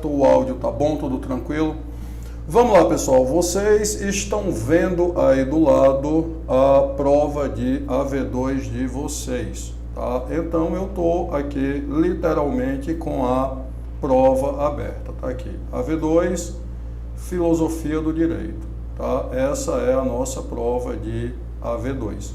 certo? O áudio tá bom? Tudo tranquilo? Vamos lá, pessoal. Vocês estão vendo aí do lado a prova de AV2 de vocês, tá? Então eu tô aqui literalmente com a prova aberta, tá aqui. AV2, Filosofia do Direito, tá? Essa é a nossa prova de AV2.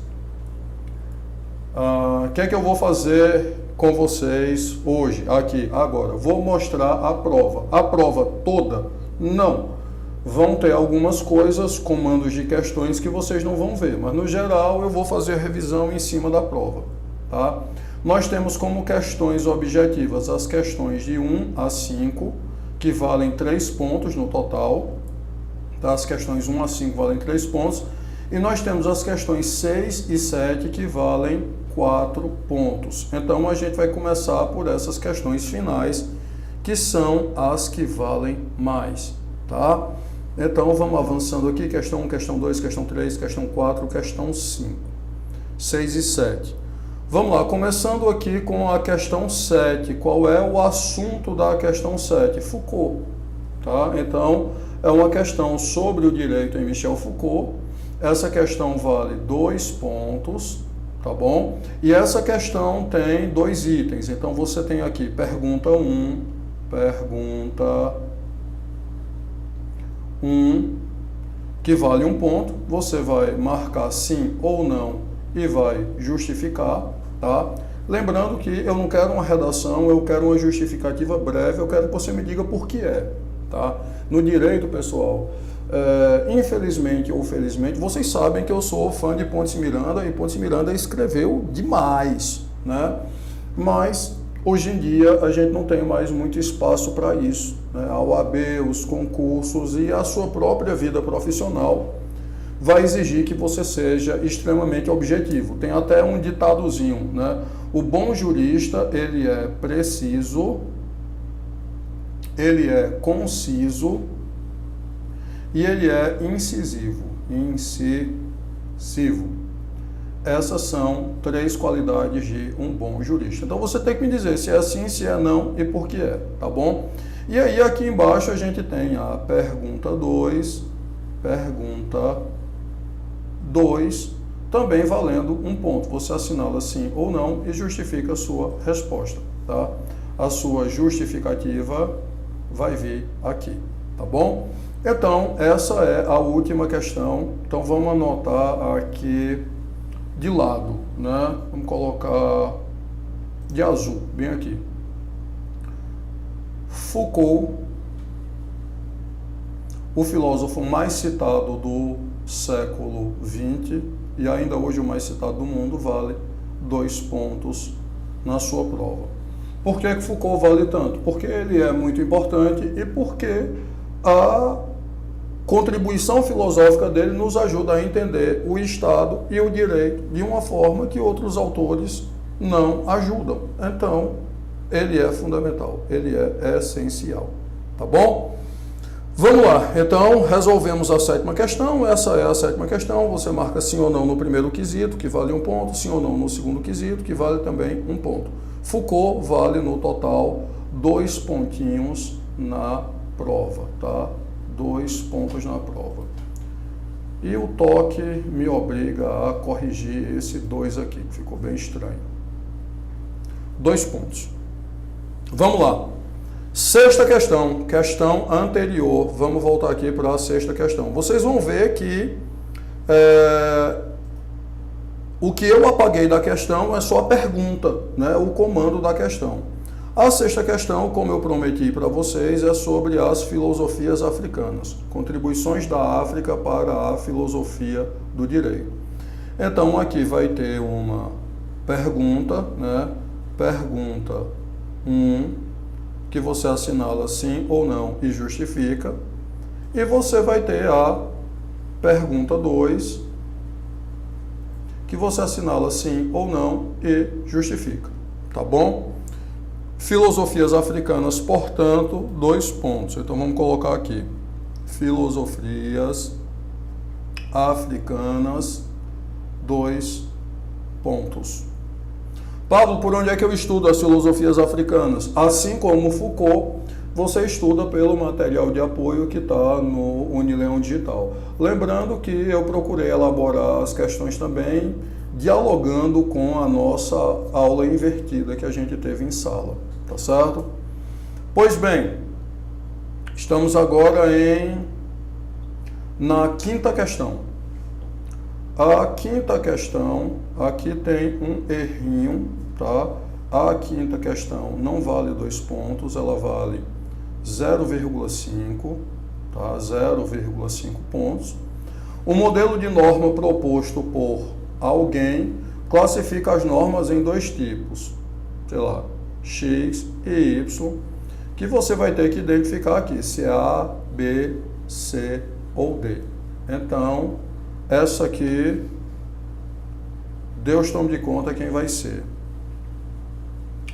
O que é que eu vou fazer com vocês hoje, aqui, agora? Vou mostrar a prova toda? Não. Vão ter algumas coisas, comandos de questões que vocês não vão ver, mas no geral eu vou fazer a revisão em cima da prova, tá? Nós temos como questões objetivas as questões de 1 a 5, que valem 3 pontos no total, tá? As questões 1 a 5 valem 3 pontos, e nós temos as questões 6 e 7 que valem 4 pontos. Então a gente vai começar por essas questões finais, que são as que valem mais, tá? Então vamos avançando aqui, questão 1, questão 2, questão 3, questão 4, questão 5, 6 e 7. Vamos lá, começando aqui com a questão 7. Qual é o assunto da questão 7? Foucault, tá? Então é uma questão sobre o direito em Michel Foucault. Essa questão vale 2 pontos, tá bom? E essa questão tem 2 itens. Então você tem aqui pergunta 1, pergunta 1, que vale 1 ponto. Você vai marcar sim ou não e vai justificar, tá? Lembrando que eu não quero uma redação, eu quero uma justificativa breve, eu quero que você me diga por que é, tá? No direito, pessoal, infelizmente ou felizmente, vocês sabem que eu sou fã de Pontes Miranda, e Pontes Miranda escreveu demais, né? Mas hoje em dia a gente não tem mais muito espaço para isso, né? A OAB, os concursos e a sua própria vida profissional vai exigir que você seja extremamente objetivo. Tem até um ditadozinho, né? O bom jurista, ele é preciso, ele é conciso e ele é incisivo. Essas são 3 qualidades de um bom jurista. Então você tem que me dizer se é sim, se é não e por que é, tá bom? E aí aqui embaixo a gente tem a pergunta 2, também valendo 1 ponto. Você assinala sim ou não e justifica a sua resposta, tá? A sua justificativa vai vir aqui, tá bom? Então, essa é a última questão. Então, vamos anotar aqui de lado, né? Vamos colocar de azul, bem aqui. Foucault, o filósofo mais citado do século XX e ainda hoje o mais citado do mundo, vale 2 pontos na sua prova. Por que Foucault vale tanto? Porque ele é muito importante e porque a contribuição filosófica dele nos ajuda a entender o Estado e o direito de uma forma que outros autores não ajudam. Então, ele é fundamental, ele é essencial, tá bom? Vamos lá, então resolvemos a 7ª questão. Essa é a 7ª questão. Você marca sim ou não no primeiro quesito, que vale 1 ponto, sim ou não no segundo quesito, que vale também 1 ponto. Foucault vale no total 2 pontinhos na prova, tá? 2 pontos na prova. E o toque me obriga a corrigir esse 2 aqui, que ficou bem estranho. 2 pontos. Vamos lá. 6ª questão, questão anterior. Vamos voltar aqui para a 6ª questão. Vocês vão ver que o que eu apaguei da questão é só a pergunta, né? O comando da questão. A 6ª questão, como eu prometi para vocês, é sobre as filosofias africanas, contribuições da África para a filosofia do direito. Então aqui vai ter uma pergunta, né? Pergunta 1, que você assinala sim ou não e justifica. E você vai ter a pergunta 2, que você assinala sim ou não e justifica, tá bom? Filosofias africanas, portanto, 2 pontos. Então vamos colocar aqui, filosofias africanas, 2 pontos. Pablo, por onde é que eu estudo as filosofias africanas? Assim como Foucault, você estuda pelo material de apoio que está no Unileão Digital. Lembrando que eu procurei elaborar as questões também dialogando com a nossa aula invertida que a gente teve em sala, tá certo? Pois bem, estamos agora na quinta questão. A quinta questão, aqui tem um errinho, tá? A quinta questão não vale 2 pontos, ela vale 0,5, tá? 0,5 pontos. O modelo de norma proposto por alguém classifica as normas em 2 tipos, sei lá, X e Y, que você vai ter que identificar aqui, se é A, B, C ou D. Então, essa aqui, Deus tome de conta quem vai ser.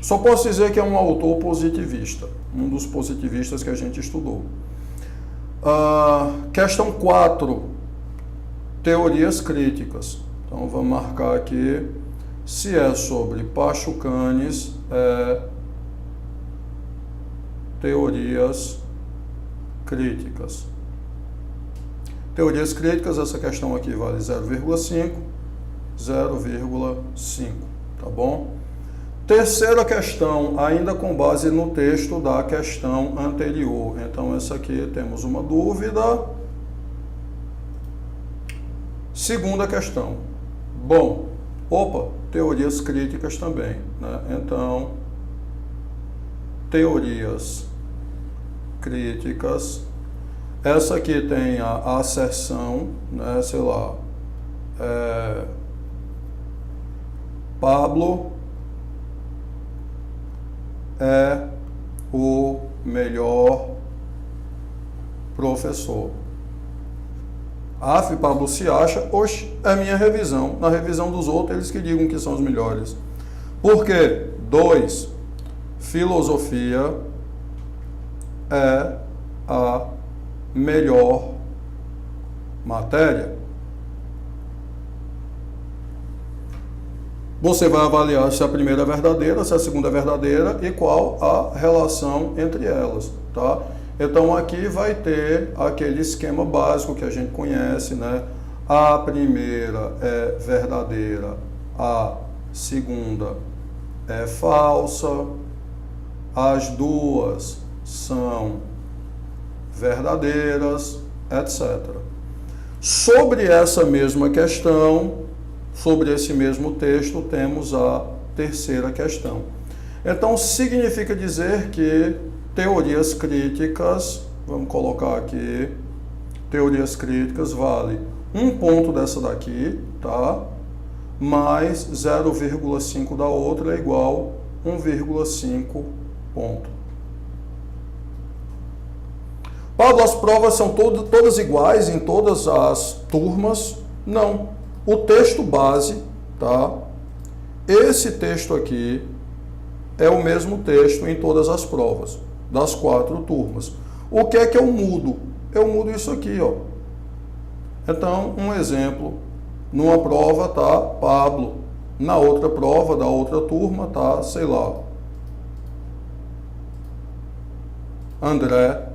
Só posso dizer que é um autor positivista, um dos positivistas que a gente estudou. Questão 4, teorias críticas. Então, vamos marcar aqui, se é sobre Pachucanes, teorias críticas. Teorias críticas, essa questão aqui vale 0,5, 0,5, tá bom? Terceira questão, ainda com base no texto da questão anterior. Então, essa aqui temos uma dúvida. Segunda questão. Bom, teorias críticas também, né? Então, teorias críticas. Essa aqui tem a asserção, né? Sei lá, Pablo é o melhor professor. Pablo se acha, é minha revisão. Na revisão dos outros, eles que digam que são os melhores. Por quê? 2. Filosofia é a melhor matéria. Você vai avaliar se a primeira é verdadeira, se a segunda é verdadeira e qual a relação entre elas, tá? Então, aqui vai ter aquele esquema básico que a gente conhece, né? A primeira é verdadeira, a segunda é falsa, as duas são verdadeiras, etc. Sobre essa mesma questão, sobre esse mesmo texto, temos a terceira questão. Então, significa dizer que teorias críticas, vamos colocar aqui, teorias críticas vale 1 ponto dessa daqui, tá? Mais 0,5 da outra é igual a 1,5 ponto. Pablo, as provas são todas iguais em todas as turmas? Não. O texto base, tá? Esse texto aqui é o mesmo texto em todas as provas, das 4 turmas. O que é que eu mudo? Eu mudo isso aqui, ó. Então, um exemplo, numa prova tá Pablo, na outra prova da outra turma tá, sei lá, André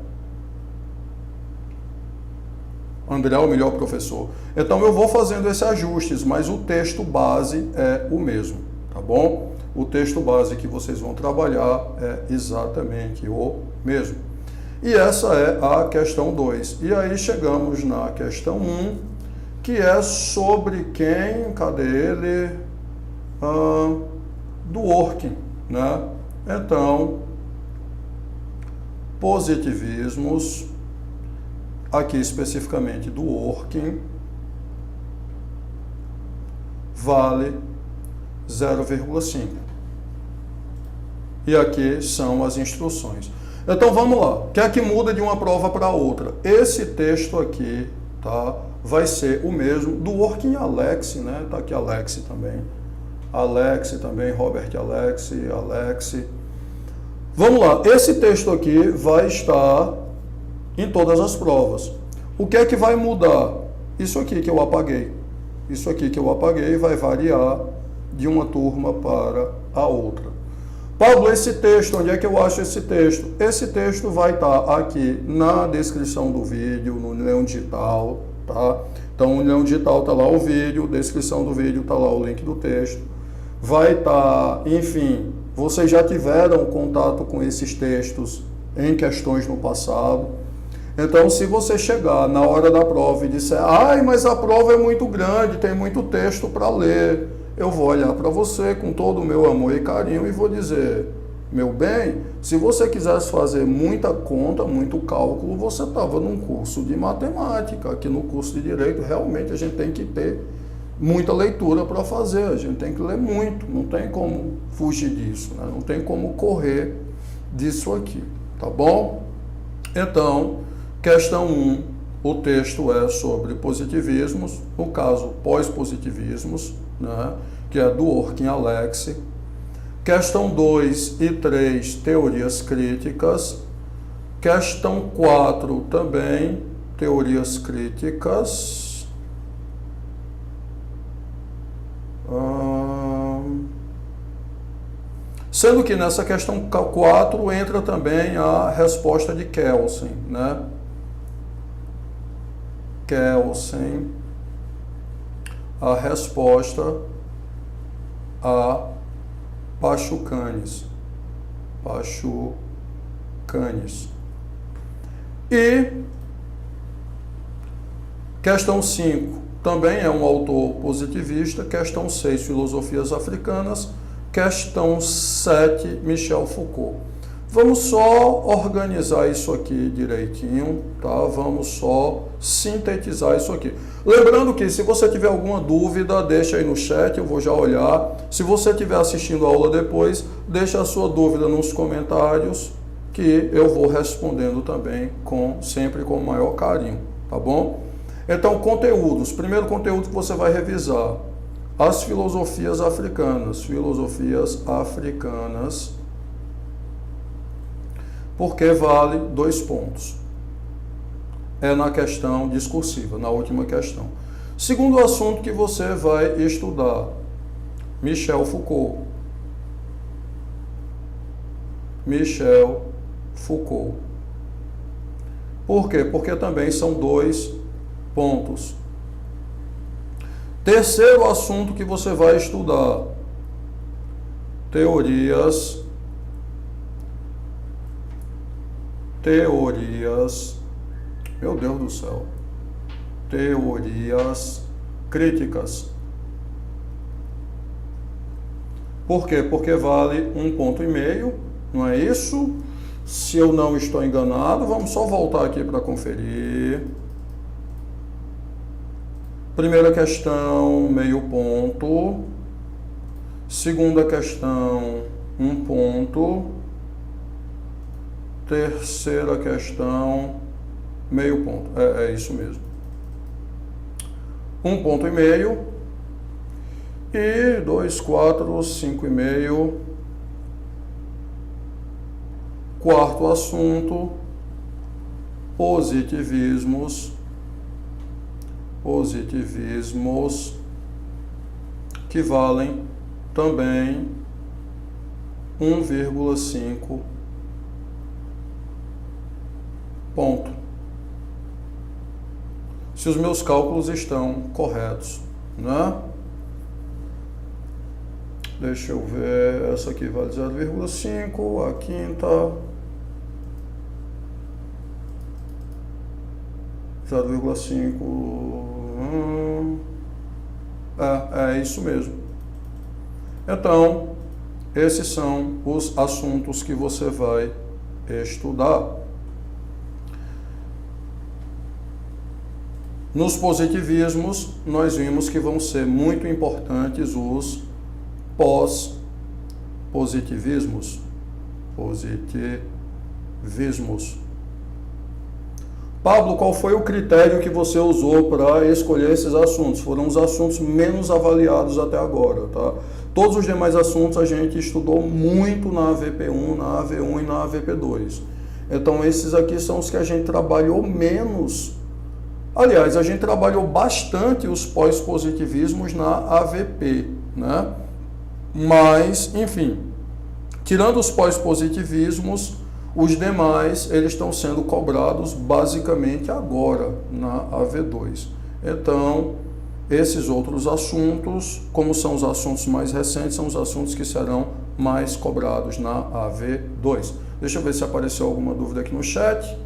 é o melhor professor. Então, eu vou fazendo esses ajustes, mas o texto base é o mesmo, tá bom? O texto base que vocês vão trabalhar é exatamente o mesmo. E essa é a questão 2. E aí chegamos na questão 1, que é sobre quem, cadê ele? Do working, né? Então, positivismos, aqui especificamente do working, vale 0,5. E aqui são as instruções. Então vamos lá. O que é que muda de uma prova para outra? Esse texto aqui, tá, vai ser o mesmo do working Alex, né? Tá aqui Alex também, Robert Alex. Vamos lá. Esse texto aqui vai estar em todas as provas. O que é que vai mudar? Isso aqui que eu apaguei. Isso aqui que eu apaguei vai variar de uma turma para a outra. Pablo, esse texto, onde é que eu acho esse texto? Esse texto vai estar aqui na descrição do vídeo, no Leão Digital, tá? Então, no Leão Digital está lá o vídeo, descrição do vídeo está lá o link do texto. Vai estar, enfim, vocês já tiveram contato com esses textos em questões no passado. Então, se você chegar na hora da prova e disser, ai, mas a prova é muito grande, tem muito texto para ler, eu vou olhar para você com todo o meu amor e carinho e vou dizer, meu bem, se você quisesse fazer muita conta, muito cálculo, você estava num curso de matemática. Aqui no curso de Direito, realmente a gente tem que ter muita leitura para fazer, a gente tem que ler muito, não tem como fugir disso, né? Não tem como correr disso aqui, tá bom? Então, questão 1, o texto é sobre positivismos, no caso, pós-positivismos, né, que é do Orkin Alex. Questão 2 e 3, teorias críticas. Questão 4, também, teorias críticas. Sendo que nessa questão 4 entra também a resposta de Kelsen, né? Kelsen, a resposta a Pachucanes. E questão 5 também é um autor positivista. Questão 6, filosofias africanas. Questão 7, Michel Foucault. Vamos só organizar isso aqui direitinho, tá? Vamos só sintetizar isso aqui. Lembrando que se você tiver alguma dúvida, deixa aí no chat, eu vou já olhar. Se você estiver assistindo a aula depois, deixa a sua dúvida nos comentários, que eu vou respondendo também sempre com o maior carinho, tá bom? Então, conteúdos. Primeiro conteúdo que você vai revisar, as filosofias africanas. Filosofias africanas, porque vale 2 pontos. É na questão discursiva, na última questão. Segundo assunto que você vai estudar, Michel Foucault. Michel Foucault. Por quê? Porque também são 2 pontos. Terceiro assunto que você vai estudar, teorias meu Deus do céu, teorias críticas. Por quê? Porque vale 1,5 ponto, não é isso? Se eu não estou enganado, vamos só voltar aqui para conferir. Primeira questão, meio ponto. Segunda questão, 1 ponto. Terceira questão, meio ponto. É isso mesmo. 1,5 ponto. E 2, 4, 5,5. Quarto assunto, positivismos, que valem também 1,5 ponto. Se os meus cálculos estão corretos, né? Deixa eu ver, essa aqui vale 0,5, a quinta 0,5, é isso mesmo. Então, esses são os assuntos que você vai estudar. Nos positivismos, nós vimos que vão ser muito importantes os pós-positivismos. Pablo, qual foi o critério que você usou para escolher esses assuntos? Foram os assuntos menos avaliados até agora, tá? Todos os demais assuntos a gente estudou muito na AVP1, na AV1 e na AVP2. Então, esses aqui são os que a gente trabalhou menos. Aliás, a gente trabalhou bastante os pós-positivismos na AVP, né? Mas, enfim, Tirando os pós-positivismos, os demais eles estão sendo cobrados basicamente agora na AV2. Então, esses outros assuntos, como são os assuntos mais recentes, são os assuntos que serão mais cobrados na AV2. Deixa eu ver se apareceu alguma dúvida aqui no chat.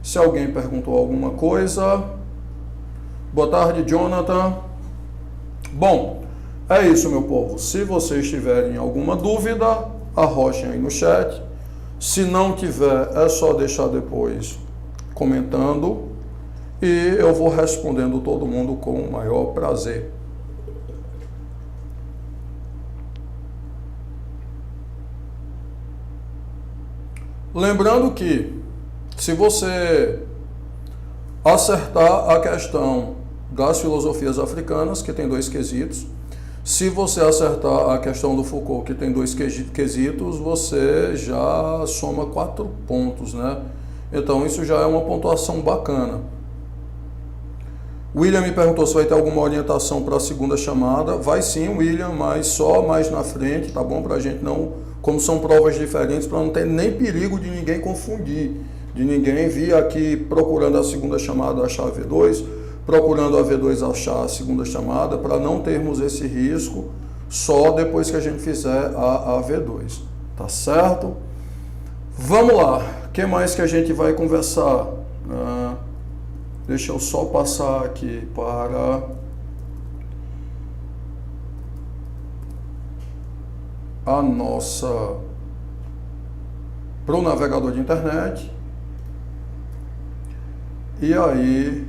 Se alguém perguntou alguma coisa. Boa tarde, Jonathan. Bom, é isso, meu povo. Se vocês tiverem alguma dúvida, arrochem aí no chat. Se não tiver, é só deixar depois comentando e eu vou respondendo todo mundo com o maior prazer. Lembrando que, se você acertar a questão das filosofias africanas, que tem 2 quesitos, se você acertar a questão do Foucault, que tem 2 quesitos, você já soma 4 pontos, né? Então, isso já é uma pontuação bacana. William me perguntou se vai ter alguma orientação para a segunda chamada. Vai sim, William, mas só mais na frente, tá bom? Para a gente não, como são provas diferentes, para não ter nem perigo de ninguém confundir, de ninguém vir aqui procurando a segunda chamada, achar a V2, procurando a V2 achar a segunda chamada, para não termos esse risco só depois que a gente fizer a V2, tá certo? Vamos lá, o que mais que a gente vai conversar? Deixa eu só passar aqui para a nossa, para o navegador de internet. E aí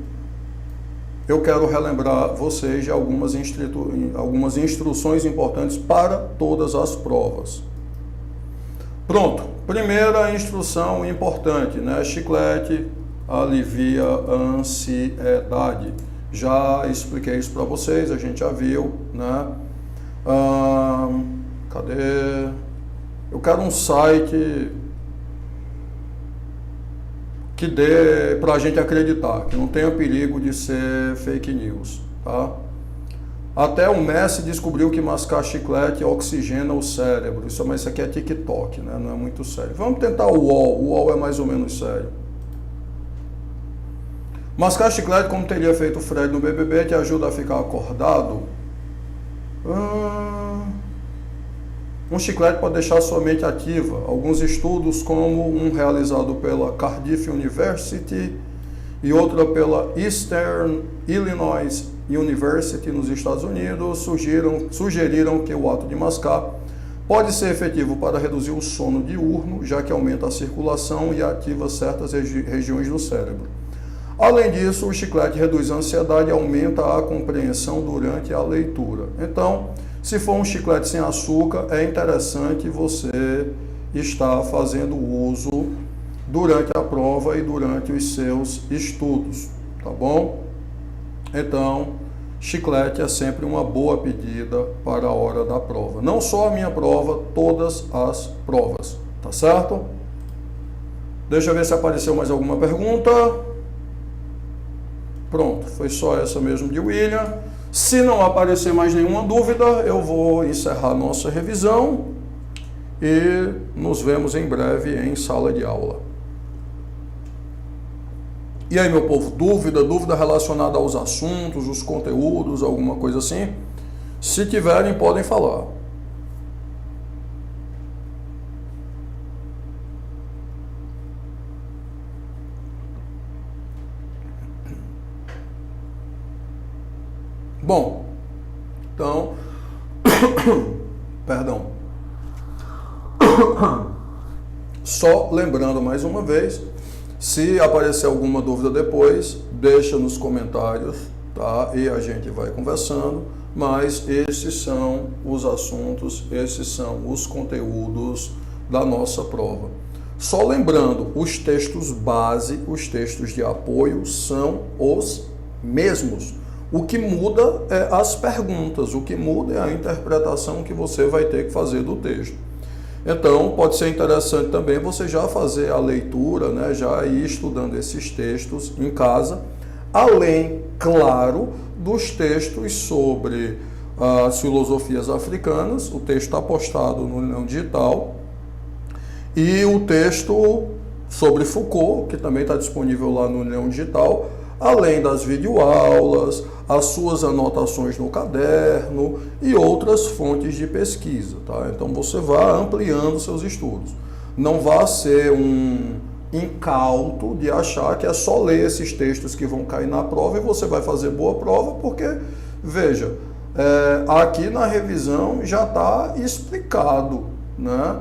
eu quero relembrar vocês de algumas instruções importantes para todas as provas. Pronto, primeira instrução importante, né? Chiclete alivia a ansiedade. Já expliquei isso para vocês, a gente já viu, né? Cadê? Eu quero um site que dê para a gente acreditar, que não tenha perigo de ser fake news, tá? Até o Messi descobriu que mascar chiclete oxigena o cérebro. Mas isso aqui é TikTok, né? Não é muito sério. Vamos tentar o UOL. O UOL é mais ou menos sério. Mascar chiclete, como teria feito o Fred no BBB, te ajuda a ficar acordado? Um chiclete pode deixar sua mente ativa. Alguns estudos, como um realizado pela Cardiff University e outro pela Eastern Illinois University nos Estados Unidos, sugeriram que o ato de mascar pode ser efetivo para reduzir o sono diurno, já que aumenta a circulação e ativa certas regiões do cérebro. Além disso, o chiclete reduz a ansiedade e aumenta a compreensão durante a leitura. Então, se for um chiclete sem açúcar, é interessante você estar fazendo uso durante a prova e durante os seus estudos, tá bom? Então, chiclete é sempre uma boa pedida para a hora da prova. Não só a minha prova, todas as provas, tá certo? Deixa eu ver se apareceu mais alguma pergunta. Pronto, foi só essa mesmo de William. Se não aparecer mais nenhuma dúvida, eu vou encerrar nossa revisão e nos vemos em breve em sala de aula. E aí, meu povo, dúvida relacionada aos assuntos, os conteúdos, alguma coisa assim? Se tiverem, podem falar. Bom, então, perdão, só lembrando mais uma vez, se aparecer alguma dúvida depois, deixa nos comentários, tá? E a gente vai conversando, mas esses são os assuntos, esses são os conteúdos da nossa prova. Só lembrando, os textos base, os textos de apoio são os mesmos. O que muda é as perguntas, o que muda é a interpretação que você vai ter que fazer do texto. Então, pode ser interessante também você já fazer a leitura, né, já ir estudando esses textos em casa, além, claro, dos textos sobre as filosofias africanas. O texto está postado no Leão Digital, e o texto sobre Foucault, que também está disponível lá no União Digital, além das videoaulas, as suas anotações no caderno e outras fontes de pesquisa, tá? Então você vai ampliando seus estudos. Não vá ser um incauto de achar que é só ler esses textos que vão cair na prova e você vai fazer boa prova, porque, veja, aqui na revisão já está explicado, né?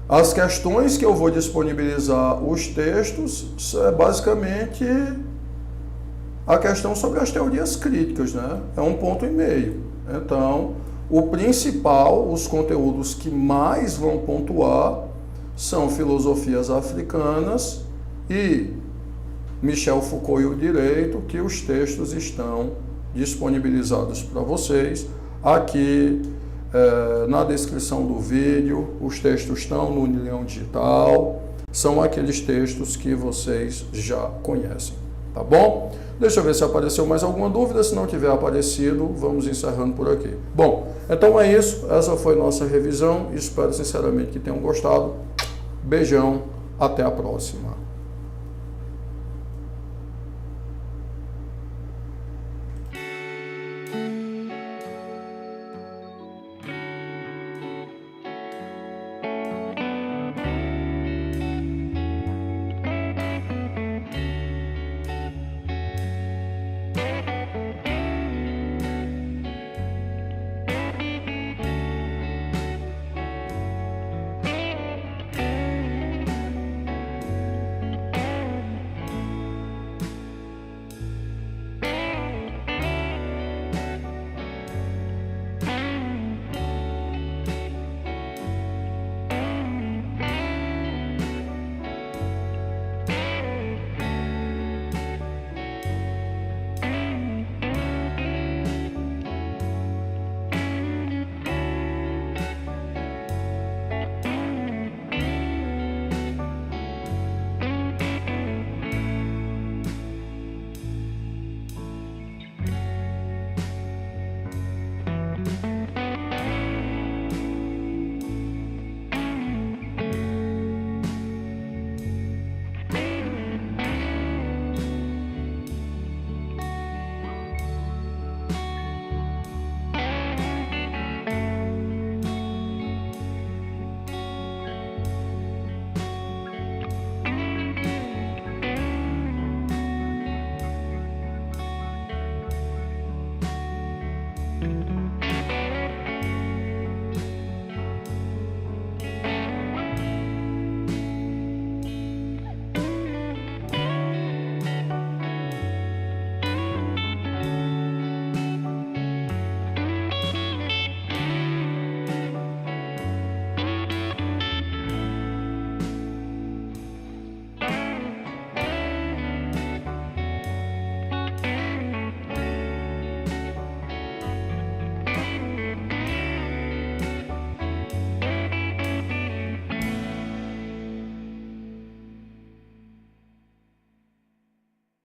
As questões que eu vou disponibilizar, os textos, é basicamente a questão sobre as teorias críticas, né? É 1,5 ponto. Então, o principal, os conteúdos que mais vão pontuar são filosofias africanas e Michel Foucault e o direito, que os textos estão disponibilizados para vocês aqui na descrição do vídeo. Os textos estão no União Digital, são aqueles textos que vocês já conhecem, tá bom? Deixa eu ver se apareceu mais alguma dúvida. Se não tiver aparecido, vamos encerrando por aqui. Bom, então é isso. Essa foi nossa revisão. Espero sinceramente que tenham gostado. Beijão, até a próxima.